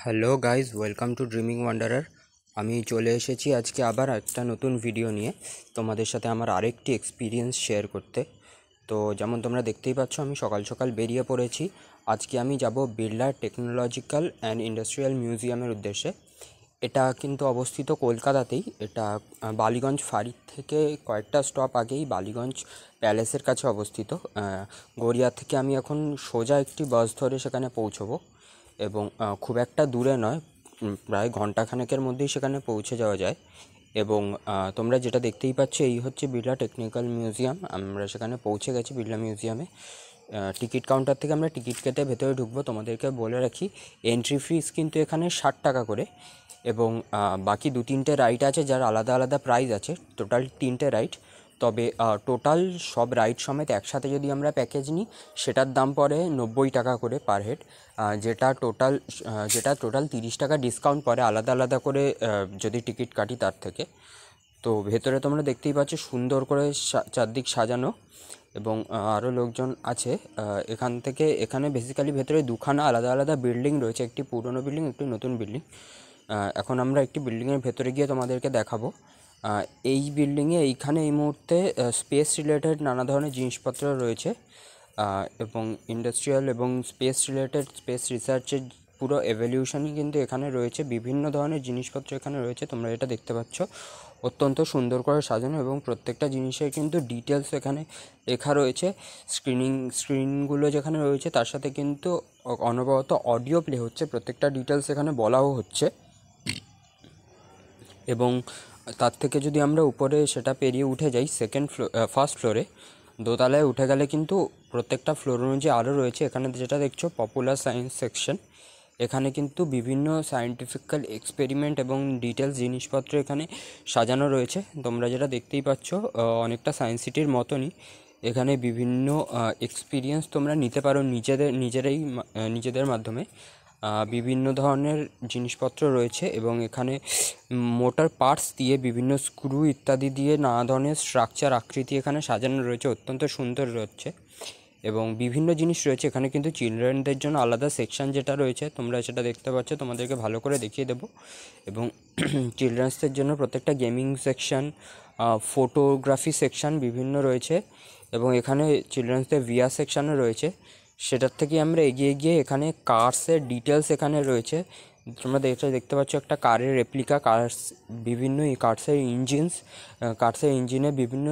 Hello guys, welcome to dreaming wanderer. আমি চলে এসেছি আজকে আবার একটা নতুন ভিডিও নিয়ে তোমাদের সাথে আমার আরেকটি এক্সপিরিয়েন্স শেয়ার করতে। তো যেমন তোমরা দেখতেই পাচ্ছ, আমি সকাল সকাল বেরিয়ে পড়েছি। আজকে আমি যাব বিড়লা টেকনোলজিক্যাল অ্যান্ড ইন্ডাস্ট্রিয়াল মিউজিয়ামের উদ্দেশ্যে। এটা কিন্তু অবস্থিত কলকাতাতেই। এটা বালিগঞ্জ ফাঁড়ির থেকে কয়েকটা স্টপ আগেই বালিগঞ্জ প্যালেসের কাছে অবস্থিত। গড়িয়া থেকে আমি এখন সোজা একটি বাস ধরে সেখানে পৌঁছবো এবং খুব একটা দূরে নয়, প্রায় ঘন্টাখানেকের মধ্যেই সেখানে পৌঁছে যাওয়া যায়। এবং তোমরা যেটা দেখতেই পাচ্ছ, এই হচ্ছে বিড়লা টেকনিক্যাল মিউজিয়াম। আমরা সেখানে পৌঁছে গেছি বিড়লা মিউজিয়ামে। টিকিট কাউন্টার থেকে আমরা টিকিট কেটে ভেতরে ঢুকবো। তোমাদেরকে বলে রাখি, এন্ট্রি ফিস কিন্তু এখানে 60 টাকা করে, এবং বাকি 2-3টে রাইড আছে যার আলাদা আলাদা প্রাইস আছে। টোটাল 3টে রাইড। তবে টোটাল সব রাইড সমেত একসাথে যদি আমরা প্যাকেজ নিই, সেটার দাম পড়ে 90 টাকা করে পার হেড। যেটা টোটাল 30 টাকা ডিসকাউন্ট পড়ে আলাদা আলাদা করে যদি টিকিট কাটি তার থেকে। তো ভেতরে তোমরা দেখতেই পাচ্ছ সুন্দর করে চারদিক সাজানো, এবং আরও লোকজন আছে। এখানে বেসিক্যালি ভেতরে দুখানা আলাদা আলাদা বিল্ডিং রয়েছে, একটি পুরনো বিল্ডিং, একটি নতুন বিল্ডিং। এখন আমরা একটি বিল্ডিংয়ের ভেতরে গিয়ে তোমাদেরকে দেখাবো। এই বিল্ডিংয়ে এই মুহূর্তে স্পেস রিলেটেড নানা ধরনের জিনিসপত্র রয়েছে, এবং ইন্ডাস্ট্রিয়াল এবং স্পেস রিলেটেড, স্পেস রিসার্চের পুরো এভলিউশনই কিন্তু এখানে রয়েছে। বিভিন্ন ধরনের জিনিসপত্র এখানে রয়েছে, তোমরা এটা দেখতে পাচ্ছ। অত্যন্ত সুন্দর করে সাজানো, এবং প্রত্যেকটা জিনিসের কিন্তু ডিটেলস এখানে লেখা রয়েছে। স্ক্রিনগুলো যেখানে রয়েছে তার সাথে কিন্তু অনবরত অডিও প্লে হচ্ছে, প্রত্যেকটা ডিটেলস এখানে বলাও হচ্ছে। এবং তার থেকে যদি আমরা উপরে সেটা পেরিয়ে উঠে যাই ফার্স্ট ফ্লোরে, দোতলায় উঠে গেলে কিন্তু প্রত্যেকটা ফ্লোর অনুযায়ী আরও রয়েছে। এখানে যেটা দেখছো পপুলার সায়েন্স সেকশন, এখানে কিন্তু বিভিন্ন সায়েন্টিফিক্যাল এক্সপেরিমেন্ট এবং ডিটেলস জিনিসপত্র এখানে সাজানো রয়েছে। তোমরা যেটা দেখতেই পাচ্ছ, অনেকটা সায়েন্স সিটির মতনই। এখানে বিভিন্ন এক্সপিরিয়েন্স তোমরা নিতে পারো নিজেদের মাধ্যমে। বিভিন্ন ধরনের জিনিসপত্র রয়েছে, এবং এখানে মোটর পার্টস দিয়ে, বিভিন্ন স্ক্রু ইত্যাদি দিয়ে নানা ধরনের স্ট্রাকচার আকৃতি এখানে সাজানো রয়েছে, অত্যন্ত সুন্দর রয়েছে। এবং বিভিন্ন জিনিস রয়েছে এখানে, কিন্তু চিলড্রেনদের জন্য আলাদা সেকশন যেটা রয়েছে তোমরা সেটা দেখতে পাচ্ছ, তোমাদেরকে ভালো করে দেখিয়ে দেবো। এবং চিলড্রেন্সদের জন্য প্রত্যেকটা গেমিং সেকশন, ফটোগ্রাফি সেকশন বিভিন্ন রয়েছে, এবং এখানে চিলড্রেন্সদের ভিআর সেকশনও রয়েছে। সেটার থেকে আমরা এগিয়ে গিয়ে এখানে কার্সের ডিটেলস এখানে রয়েছে। তোমরা দেখতে পাচ্ছ একটা কারের রেপ্লিকা, বিভিন্ন কার্সের ইঞ্জিনের বিভিন্ন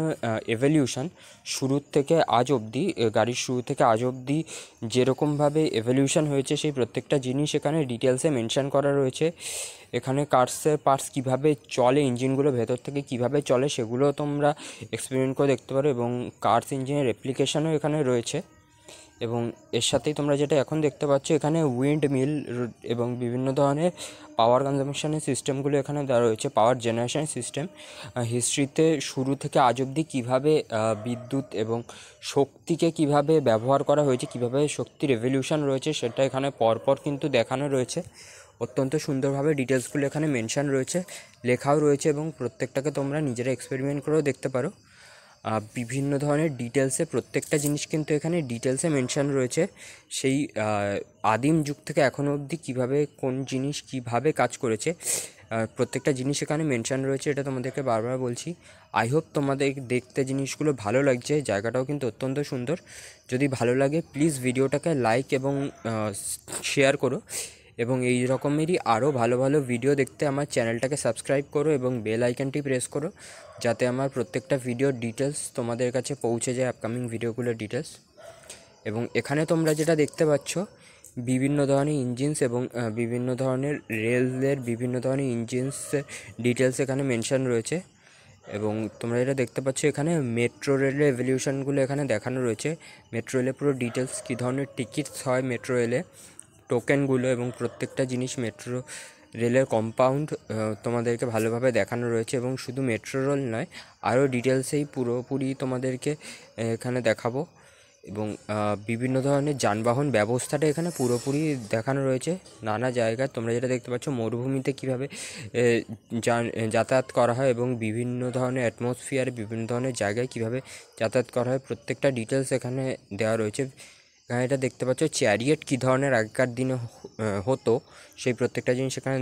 এভলিউশন শুরুর থেকে আজ অবধি, গাড়ির শুরু থেকে আজ অবধি যেরকমভাবে এভলিউশন হয়েছে সেই প্রত্যেকটা জিনিস এখানে ডিটেলসে মেনশন করা রয়েছে। এখানে কার্সের পার্টস কীভাবে চলে, ইঞ্জিনগুলো ভেতর থেকে কীভাবে চলে, সেগুলো তোমরা এক্সপেরিমেন্ট করে দেখতে পারো। এবং কার্স ইঞ্জিনের রেপ্লিকেশনও এখানে রয়েছে। এবং এর সাথেই তোমরা যেটা এখন দেখতে পাচ্ছ, এখানে উইন্ড মিল এবং বিভিন্ন ধরনের পাওয়ার কনজাম্পশনের সিস্টেমগুলো এখানে দেওয়া রয়েছে। পাওয়ার জেনারেশন সিস্টেম, হিস্ট্রিতে শুরু থেকে আজ অবধি কীভাবে বিদ্যুৎ এবং শক্তিকে কিভাবে ব্যবহার করা হয়েছে, কীভাবে শক্তির রেভলিউশন রয়েছে, সেটা এখানে পরপর কিন্তু দেখানো রয়েছে। অত্যন্ত সুন্দরভাবে ডিটেলসগুলো এখানে মেনশন রয়েছে, লেখাও রয়েছে, এবং প্রত্যেকটাকে তোমরা নিজেরা এক্সপেরিমেন্ট করেও দেখতে পারো। বিভিন্ন ধরনের ডিটেলসে প্রত্যেকটা জিনিস কিন্তু এখানে ডিটেলসে মেনশন রয়েছে। সেই আদিম যুগ থেকে এখনও অবধি কীভাবে কোন জিনিস কীভাবে কাজ করেছে, প্রত্যেকটা জিনিস এখানে মেনশন রয়েছে। এটা তোমাদেরকে বারবার বলছি। আই হোপ তোমাদের দেখতে জিনিসগুলো ভালো লাগছে। জায়গাটাও কিন্তু অত্যন্ত সুন্দর। যদি ভালো লাগে প্লিজ ভিডিওটাকে লাইক এবং শেয়ার করো, এবং এই রকমেরই আরও ভালো ভালো ভিডিও দেখতে আমার চ্যানেলটাকে সাবস্ক্রাইব করো এবং বেল আইকনটি প্রেস করো, যাতে আমার প্রত্যেকটা ভিডিওর ডিটেলস তোমাদের কাছে পৌঁছে যায়, আপকামিং ভিডিওগুলোর ডিটেলস। এবং এখানে তোমরা যেটা দেখতে পাচ্ছ, বিভিন্ন ধরনের ইঞ্জিনস এবং বিভিন্ন ধরনের রেলের বিভিন্ন ধরনের ইঞ্জিনসের ডিটেলস এখানে মেনশন রয়েছে। এবং তোমরা যেটা দেখতে পাচ্ছ, এখানে মেট্রো রেলের এভলিউশনগুলো এখানে দেখানো রয়েছে। মেট্রো রেলের পুরো ডিটেলস, কী ধরনের টিকিটস হয় মেট্রো রেলে, টোকেনগুলো, এবং প্রত্যেকটা জিনিস মেট্রো রেলের কম্পাউন্ড তোমাদেরকে ভালোভাবে দেখানো রয়েছে। এবং শুধু মেট্রো রেল নয়, আরও ডিটেলসেই পুরোপুরি তোমাদেরকে এখানে দেখাবো। এবং বিভিন্ন ধরনের যানবাহন ব্যবস্থাটা এখানে পুরোপুরি দেখানো রয়েছে নানা জায়গায়। তোমরা যেটা দেখতে পাচ্ছ, মরুভূমিতে কীভাবে যাতায়াত করা হয়, এবং বিভিন্ন ধরনের অ্যাটমসফিয়ারে বিভিন্ন ধরনের জায়গায় কীভাবে যাতায়াত করা হয়, প্রত্যেকটা ডিটেলস এখানে দেওয়া রয়েছে। এখানে এটা দেখতে পাচ্ছ চ্যারিয়েট কী ধরনের আগেকার দিনে হতো, সেই প্রত্যেকটা জিনিস এখানে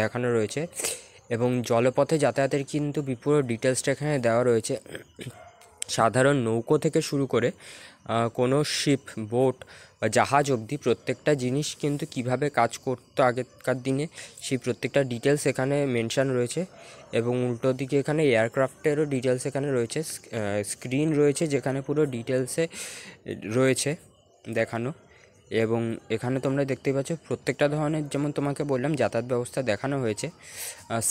দেখানো রয়েছে। এবং জলপথে যাতায়াতের কিন্তু পুরো ডিটেলসটা এখানে দেওয়া রয়েছে। সাধারণ নৌকো থেকে শুরু করে কোনো শিপ, বোট বা জাহাজ অবধি প্রত্যেকটা জিনিস কিন্তু কিভাবে কাজ করতো আগেকার দিনে, সেই প্রত্যেকটা ডিটেলস এখানে মেনশান রয়েছে। এবং উল্টো দিকে এখানে এয়ারক্রাফটেরও ডিটেলস এখানে রয়েছে, স্ক্রিন রয়েছে যেখানে পুরো ডিটেলসে রয়েছে দেখানো। এবং এখানে তোমরা দেখতেই পাচ্ছ প্রত্যেকটা ধরনের, যেমন তোমাকে বললাম যাতায়াত ব্যবস্থা দেখানো হয়েছে,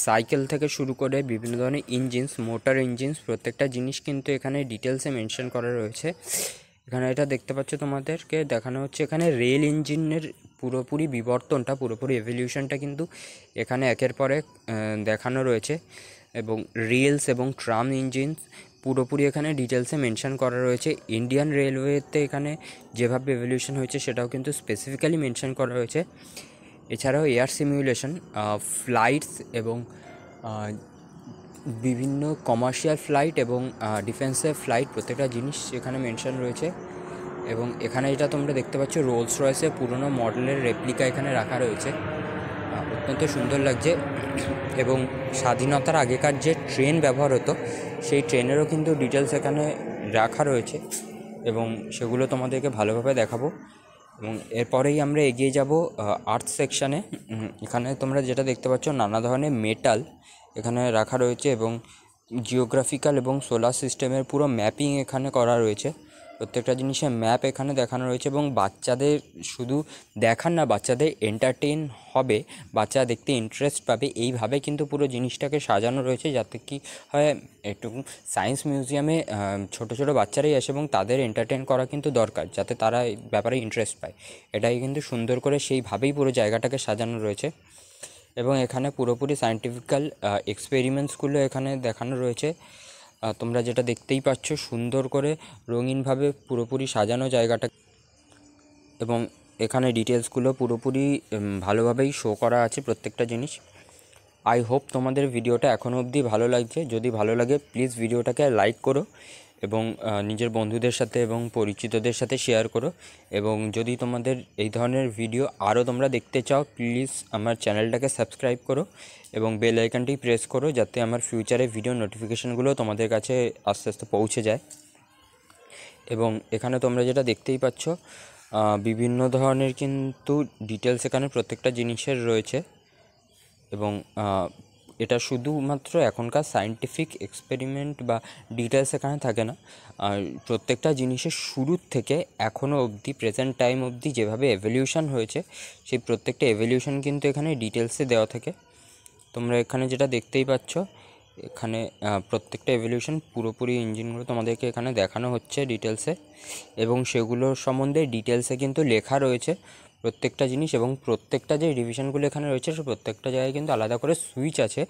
সাইকেল থেকে শুরু করে বিভিন্ন ধরনের ইঞ্জিনস, মোটর ইঞ্জিনস, প্রত্যেকটা জিনিস কিন্তু এখানে ডিটেলসে মেনশন করা রয়েছে। এখানে এটা দেখতে পাচ্ছ তোমাদেরকে দেখানো হচ্ছে এখানে রেল ইঞ্জিনের পুরোপুরি বিবর্তনটা, পুরোপুরি এভলিউশনটা কিন্তু এখানে একের পর এক দেখানো রয়েছে। এবং রেলস এবং ট্রাম ইঞ্জিন পুরোপুরি এখানে ডিটেলসে মেনশন করা রয়েছে। ইন্ডিয়ান রেলওয়েতে এখানে যেভাবে এভলিউশন হয়েছে সেটাও কিন্তু স্পেসিফিক্যালি মেনশন করা রয়েছে। এছাড়াও এয়ার সিমিউলেশন, ফ্লাইটস এবং বিভিন্ন কমার্শিয়াল ফ্লাইট এবং ডিফেন্সের ফ্লাইট, প্রত্যেকটা জিনিস এখানে মেনশন রয়েছে। এবং এখানে যেটা তোমরা দেখতে পাচ্ছ রোলস রয়েসের পুরনো মডেলের রেপ্লিকা এখানে রাখা রয়েছে, অত্যন্ত সুন্দর লাগছে। এবং স্বাধীনতার আগেকার যে ট্রেন ব্যবহার হতো সেই ট্রেনেরও কিন্তু ডিটেলস এখানে রাখা রয়েছে এবং সেগুলো তোমাদেরকে ভালোভাবে দেখাবো। এবং এরপরেই আমরা এগিয়ে যাব আর্থ সেকশানে। এখানে তোমরা যেটা দেখতে পাচ্ছ নানা ধরনের মেটাল এখানে রাখা রয়েছে এবং জিওগ্রাফিক্যাল এবং সোলার সিস্টেমের পুরো ম্যাপিং এখানে করা রয়েছে। প্রত্যেকটা জিনিসের ম্যাপ এখানে দেখানো রয়েছে এবং বাচ্চাদের শুধু দেখার না, বাচ্চাদের এন্টারটেন হবে, বাচ্চা দেখতে ইন্টারেস্ট পাবে, এইভাবে কিন্তু পুরো জিনিসটাকে সাজানো রয়েছে, যাতে কি হয় একটু সায়েন্স মিউজিয়ামে ছোটো ছোটো বাচ্চারাই আসে এবং তাদের এন্টারটেন করা কিন্তু দরকার, যাতে তারা এই ব্যাপারে ইন্টারেস্ট পায়। এটাই কিন্তু সুন্দর করে সেইভাবেই পুরো জায়গাটাকে সাজানো রয়েছে। এবং এখানে পুরোপুরি সায়েন্টিফিক্যাল এক্সপেরিমেন্টসগুলো এখানে দেখানো রয়েছে। তোমরা যেটা দেখতেই পাচ্ছ সুন্দর করে রঙিনভাবে পুরোপুরি সাজানো জায়গাটা, এবং এখানে ডিটেলসগুলো পুরোপুরি ভালোভাবেই শো করা আছে প্রত্যেকটা জিনিস। আই হোপ তোমাদের ভিডিওটা এখনও অবধি ভালো লাগছে। যদি ভালো লাগে প্লিজ ভিডিওটাকে লাইক করো এবং নিজের বন্ধুদের সাথে এবং পরিচিতদের সাথে শেয়ার করো। এবং যদি তোমাদের এই ধরনের ভিডিও আরও তোমরা দেখতে চাও প্লিজ আমার চ্যানেলটাকে সাবস্ক্রাইব করো এবং বেল আইকনটি প্রেস করো, যাতে আমার ফিউচারে ভিডিও নোটিফিকেশানগুলো তোমাদের কাছে আস্তে আস্তে পৌঁছে যায়। এবং এখানে তোমরা যেটা দেখতেই পাচ্ছ বিভিন্ন ধরনের কিন্তু ডিটেলস এখানে প্রত্যেকটা জিনিসের রয়েছে। এবং এটা শুধুমাত্র এখনকার সায়েন্টিফিক এক্সপেরিমেন্ট বা ডিটেলস এখানে থাকে না, আর প্রত্যেকটা জিনিসের শুরুর থেকে এখনও অবধি প্রেজেন্ট টাইম অবধি যেভাবে এভলিউশন হয়েছে সেই প্রত্যেকটা এভলিউশন কিন্তু এখানে ডিটেলসে দেওয়া থাকে। তোমরা এখানে যেটা দেখতেই পাচ্ছ এখানে প্রত্যেকটা এভলিউশন পুরোপুরি ইঞ্জিনগুলো তোমাদেরকে এখানে দেখানো হচ্ছে ডিটেলসে, এবং সেগুলোর সম্বন্ধে ডিটেলসে কিন্তু লেখা রয়েছে প্রত্যেকটা জিনিস। এবং প্রত্যেকটা যে ডিভিশনগুলো এখানে রয়েছে সে প্রত্যেকটা জায়গায় কিন্তু আলাদা করে সুইচ আছে,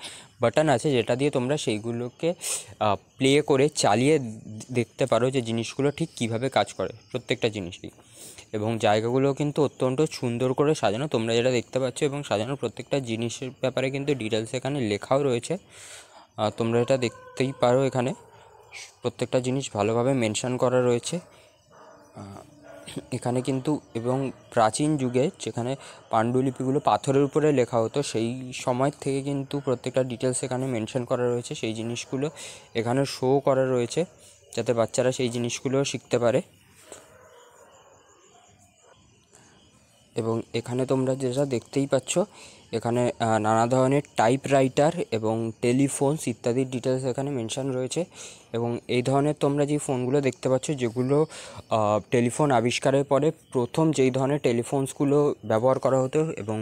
বাটন আছে, যেটা দিয়ে তোমরা সেইগুলোকে প্লে করে চালিয়ে দেখতে পারো যে জিনিসগুলো ঠিক কীভাবে কাজ করে প্রত্যেকটা জিনিসই। এবং জায়গাগুলো কিন্তু অত্যন্ত সুন্দর করে সাজানো, তোমরা যেটা দেখতে পাচ্ছ, এবং সাজানো প্রত্যেকটা জিনিসের ব্যাপারে কিন্তু ডিটেলস এখানে লেখাও রয়েছে। তোমরা এটা দেখতেই পারো, এখানে প্রত্যেকটা জিনিস ভালোভাবে মেনশন করা রয়েছে এখানে কিন্তু। এবং প্রাচীন যুগে যেখানে পাণ্ডুলিপিগুলো পাথরের উপরে লেখা হতো সেই সময় থেকে কিন্তু প্রত্যেকটা ডিটেলস এখানে মেনশন করা রয়েছে, সেই জিনিসগুলো এখানে শো করা রয়েছে যাতে বাচ্চারা সেই জিনিসগুলো শিখতে পারে। এবং এখানে তোমরা যেটা দেখতেই পাচ্ছ এখানে নানা ধরনের টাইপরাইটার এবং টেলিফোনস ইত্যাদির ডিটেলস এখানে মেনশন রয়েছে। এবং এই ধরনের তোমরা যে ফোনগুলো দেখতে পাচ্ছ, যেগুলো টেলিফোন আবিষ্কারের পরে প্রথম যেই ধরনের টেলিফোনসগুলো ব্যবহার করা হতো এবং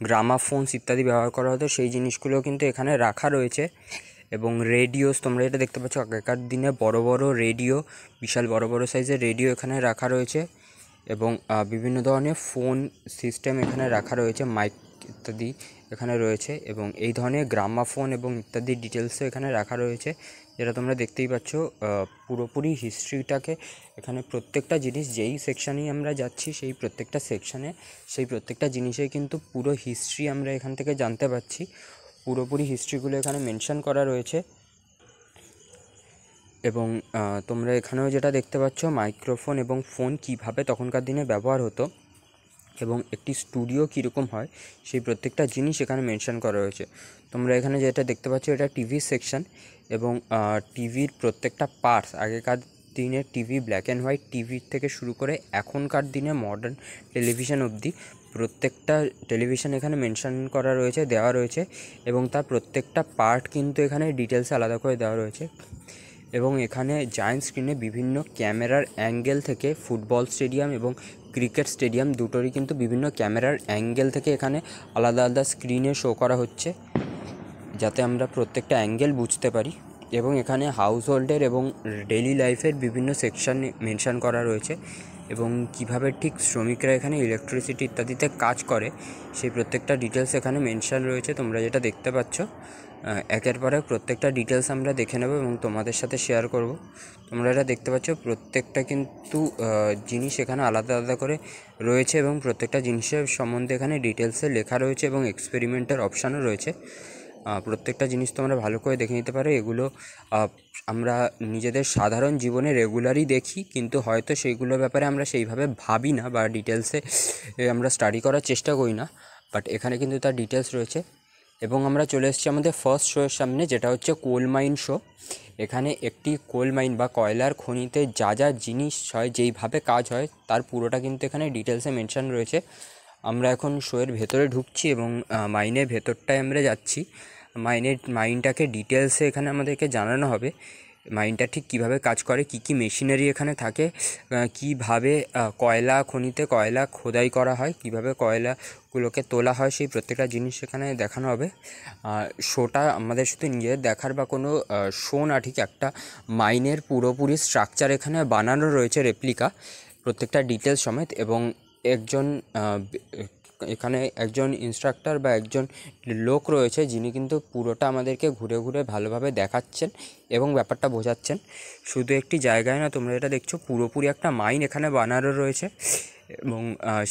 গ্রামাফোনস ইত্যাদি ব্যবহার করা হতো, সেই জিনিসগুলো কিন্তু এখানে রাখা রয়েছে। এবং রেডিওস তোমরা এটা দেখতে পাচ্ছ, আগেকার দিনে বড় বড় রেডিও, বিশাল বড় বড় সাইজের রেডিও এখানে রাখা রয়েছে। এবং বিভিন্ন ধরনের ফোন সিস্টেম এখানে রাখা রয়েছে, মাইক ইত্যাদি এখানে রয়েছে। এবং এই ধরনের গ্রামাফোন এবং ইত্যাদি ডিটেলসও এখানে রাখা রয়েছে, যেটা তোমরা দেখতেই পাচ্ছ। পুরোপুরি হিস্ট্রিটাকে এখানে প্রত্যেকটা জিনিস যেই সেকশানেই আমরা যাচ্ছি সেই প্রত্যেকটা সেকশানে সেই প্রত্যেকটা জিনিসের কিন্তু পুরো হিস্ট্রি আমরা এখান থেকে জানতে পারছি। পুরোপুরি হিস্ট্রিগুলো এখানে মেনশন করা রয়েছে। এবং তোমরা এখানেও যেটা দেখতে পাচ্ছ মাইক্রোফোন এবং ফোন কীভাবে তখনকার দিনে ব্যবহার হতো এবং একটি স্টুডিও কীরকম হয় সেই প্রত্যেকটা জিনিস এখানে মেনশন করা রয়েছে। তোমরা এখানে যেটা দেখতে পাচ্ছ এটা টিভি সেকশন এবং টিভির প্রত্যেকটা পার্টস, আগেকার দিনের TV black and white TV থেকে শুরু করে এখনকার দিনে মডার্ন টেলিভিশন অবধি প্রত্যেকটা টেলিভিশন এখানে মেনশন করা রয়েছে, দেওয়া রয়েছে এবং তার প্রত্যেকটা পার্ট কিন্তু এখানে ডিটেলসে আলাদা করে দেওয়া রয়েছে। এবং এখানে জায়ান্ট স্ক্রিনে বিভিন্ন ক্যামেরার অ্যাঙ্গেল থেকে ফুটবল স্টেডিয়াম এবং ক্রিকেট স্টেডিয়াম দুটোরই কিন্তু বিভিন্ন ক্যামেরার অ্যাঙ্গেল থেকে এখানে আলাদা আলাদা স্ক্রিনে শো করা হচ্ছে, যাতে আমরা প্রত্যেকটা অ্যাঙ্গেল বুঝতে পারি। এবং এখানে হাউস হোল্ডের এবং ডেইলি লাইফের বিভিন্ন সেকশন মেনশন করা রয়েছে এবং কিভাবে ঠিক শ্রমিকরা এখানে ইলেকট্রিসিটি ইত্যাদিতে কাজ করে সেই প্রত্যেকটা ডিটেলস এখানে মেনশন রয়েছে। তোমরা যেটা দেখতে পাচ্ছ একের পর এক প্রত্যেকটা ডিটেলস আমরা দেখে নেব এবং তোমাদের সাথে শেয়ার করব। তোমরা এটা দেখতে পাচ্ছ প্রত্যেকটা কিন্তু জিনিস এখানে আলাদা আলাদা করে রয়েছে এবং প্রত্যেকটা জিনিসের সম্বন্ধে এখানে ডিটেলসে লেখা রয়েছে এবং এক্সপেরিমেন্টের অপশানও রয়েছে। প্রত্যেকটা জিনিস তোমরা ভালো করে দেখে নিতে পারো। এগুলো আমরা নিজেদের সাধারণ জীবনে রেগুলারই দেখি, কিন্তু হয়তো সেইগুলোর ব্যাপারে আমরা সেইভাবে ভাবি না বা ডিটেলসে আমরা স্টাডি করার চেষ্টা করি না, বাট এখানে কিন্তু তার ডিটেলস রয়েছে। এবং আমরা চলে এসেছি আমাদের ফার্স্ট শোয়ের সামনে, যেটা হচ্ছে কোল মাইন শো। এখানে একটি কোল মাইন বা কয়লার খনিতে যা যা জিনিস হয়, যেইভাবে কাজ হয় তার পুরোটা কিন্তু এখানে ডিটেলসে মেনশন রয়েছে। আমরা এখন শোয়ের ভেতরে ঢুকছি এবং মাইনের ভেতরটায় আমরা যাচ্ছি। মাইনটাকে ডিটেলসে এখানে আমাদেরকে জানানো হবে মাইনটা ঠিক কীভাবে কাজ করে, কি কি মেশিনারি এখানে থাকে, কীভাবে কয়লা খনিতে কয়লা খোদাই করা হয়, কিভাবে কয়লাগুলোকে তোলা হয়, সেই প্রত্যেকটা জিনিস এখানে দেখানো হবে। শোটা আমাদের শুধু নিজেদের দেখার বা কোনো শো না, ঠিক একটা মাইনের পুরোপুরি স্ট্রাকচার এখানে বানানো রয়েছে রেপ্লিকা, প্রত্যেকটা ডিটেলস সমেত। এবং এখানে একজন ইনস্ট্রাক্টর বা একজন লোক রয়েছে যিনি কিন্তু পুরোটা আমাদেরকে ঘুরে ঘুরে ভালোভাবে দেখাচ্ছেন এবং ব্যাপারটা বোঝাচ্ছেন। শুধু একটি জায়গায় না, তোমরা এটা দেখছো পুরোপুরি একটা মাইন এখানে বানানো রয়েছে এবং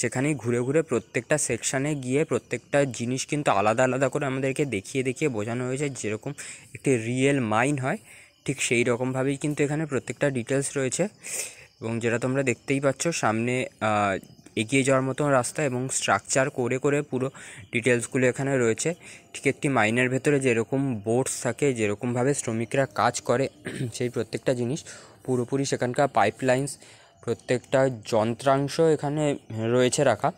সেখানেই ঘুরে ঘুরে প্রত্যেকটা সেকশানে গিয়ে প্রত্যেকটা জিনিস কিন্তু আলাদা আলাদা করে আমাদেরকে দেখিয়ে দেখিয়ে বোঝানো হয়েছে। যেরকম একটি রিয়েল মাইন হয় ঠিক সেই রকমভাবেই কিন্তু এখানে প্রত্যেকটা ডিটেলস রয়েছে। এবং যেটা তোমরা দেখতেই পাচ্ছ সামনে এগিয়ে যাওয়ার মতো রাস্তা এবং স্ট্রাকচার করে করে পুরো ডিটেলসগুলো এখানে রয়েছে। ঠিক একটি মাইনের ভেতরে যেরকম বোর্ডস থাকে, যেরকমভাবে শ্রমিকরা কাজ করে সেই প্রত্যেকটা জিনিস পুরোপুরি সেখানকার পাইপলাইন্স, প্রত্যেকটা যন্ত্রাংশ এখানে রয়েছে রাখা,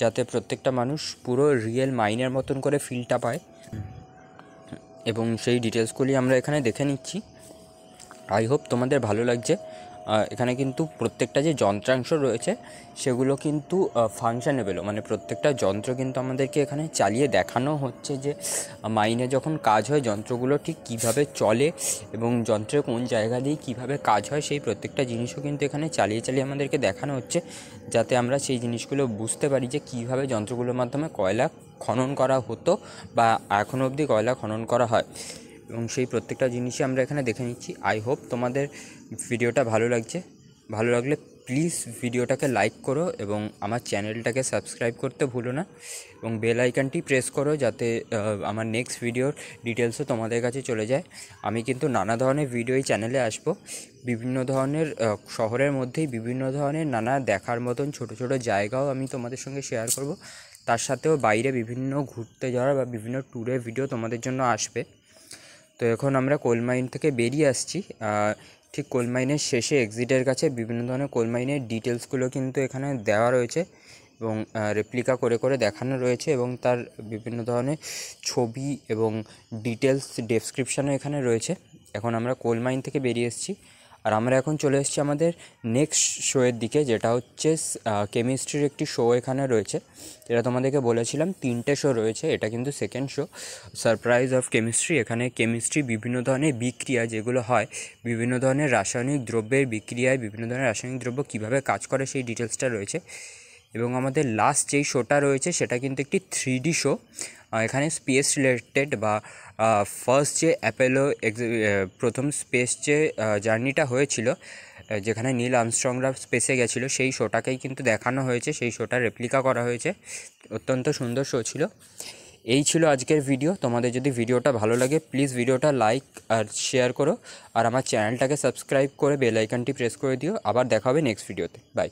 যাতে প্রত্যেকটা মানুষ পুরো রিয়েল মাইনের মতন করে ফিলটা পায়। এবং সেই ডিটেলসগুলি আমরা এখানে দেখে নিচ্ছি। আই হোপ তোমাদের ভালো লাগছে। এখানে কিন্তু প্রত্যেকটা যে যন্ত্রাংশ রয়েছে সেগুলো কিন্তু ফাংশনেবলও, মানে প্রত্যেকটা যন্ত্র কিন্তু আমাদেরকে এখানে চালিয়ে দেখানো হচ্ছে যে মাইনে যখন কাজ হয় যন্ত্রগুলো ঠিক কীভাবে চলে এবং যন্ত্রের কোন জায়গা দিয়ে কীভাবে কাজ হয় সেই প্রত্যেকটা জিনিসও কিন্তু এখানে চালিয়ে চালিয়ে আমাদেরকে দেখানো হচ্ছে, যাতে আমরা সেই জিনিসগুলো বুঝতে পারি যে কীভাবে যন্ত্রগুলোর মাধ্যমে কয়লা খনন করা হতো বা এখনও অবধি কয়লা খনন করা হয়। এবং সেই প্রত্যেকটা জিনিসই আমরা এখানে দেখে নিচ্ছি। আই হোপ তোমাদের ভিডিওটা ভালো লাগছে। ভালো লাগলে প্লিজ ভিডিওটাকে লাইক করো এবং আমার চ্যানেলটাকে সাবস্ক্রাইব করতে ভুলো না এবং বেল আইকনটি প্রেস করো, যাতে আমার নেক্সট ভিডিওর ডিটেলসও তোমাদের কাছে চলে যায়। আমি কিন্তু নানা ধরনের ভিডিও এই চ্যানেলে আসবো, বিভিন্ন ধরনের শহরের মধ্যেই বিভিন্ন ধরনের নানা দেখার মতন ছোট ছোট জায়গাও আমি তোমাদের সঙ্গে শেয়ার করব। তার সাথেও বাইরে বিভিন্ন ঘুরতে যাওয়ার বা বিভিন্ন ট্যুরের ভিডিও তোমাদের জন্য আসবে। তো এখন আমরা কোল মাইন থেকে বেরিয়ে আসছি। ঠিক কোল মাইনের শেষে এক্সিটের কাছে বিভিন্ন ধরনের কোল মাইনের ডিটেলসগুলো কিন্তু এখানে দেওয়া রয়েছে এবং রেপ্লিকা করে করে দেখানো রয়েছে এবং তার বিভিন্ন ধরনের ছবি এবং ডিটেলস ডেসক্রিপশানও এখানে রয়েছে। এখন আমরা কোল মাইন থেকে বেরিয়ে এসেছি আর আমরা এখন চলে এসেছি আমাদের নেক্সট শোয়ের দিকে, যেটা হচ্ছে কেমিস্ট্রির একটি শো এখানে রয়েছে, যেটা তোমাদেরকে বলেছিলাম 3টে শো রয়েছে। এটা কিন্তু second show, surprise of chemistry. এখানে কেমিস্ট্রি বিভিন্ন ধরনের বিক্রিয়া যেগুলো হয়, বিভিন্ন ধরনের রাসায়নিক দ্রব্যের বিক্রিয়ায় বিভিন্ন ধরনের রাসায়নিক দ্রব্য কীভাবে কাজ করে সেই ডিটেলসটা রয়েছে। এবং আমাদের লাস্ট যেই শোটা রয়েছে সেটা কিন্তু একটি 3D শো। এখানে স্পেস রিলেটেড বা ফার্স্ট যে অ্যাপোলো প্রথম স্পেস যে জার্নিটা হয়েছিল, যেখানে নীল আর্মস্ট্রংরা স্পেসে গেছিলো, সেই শোটাকেই কিন্তু দেখানো হয়েছে, সেই শোটা রেপ্লিকা করা হয়েছে। অত্যন্ত সুন্দর শো ছিল। এই ছিল আজকের ভিডিও। তোমাদের যদি ভিডিওটা ভালো লাগে প্লিজ ভিডিওটা লাইক আর শেয়ার করো, আর আমার চ্যানেলটাকে সাবস্ক্রাইব করে বেল আইকনটি প্রেস করে দিও। আবার দেখা হবে নেক্সট ভিডিওতে। বাই।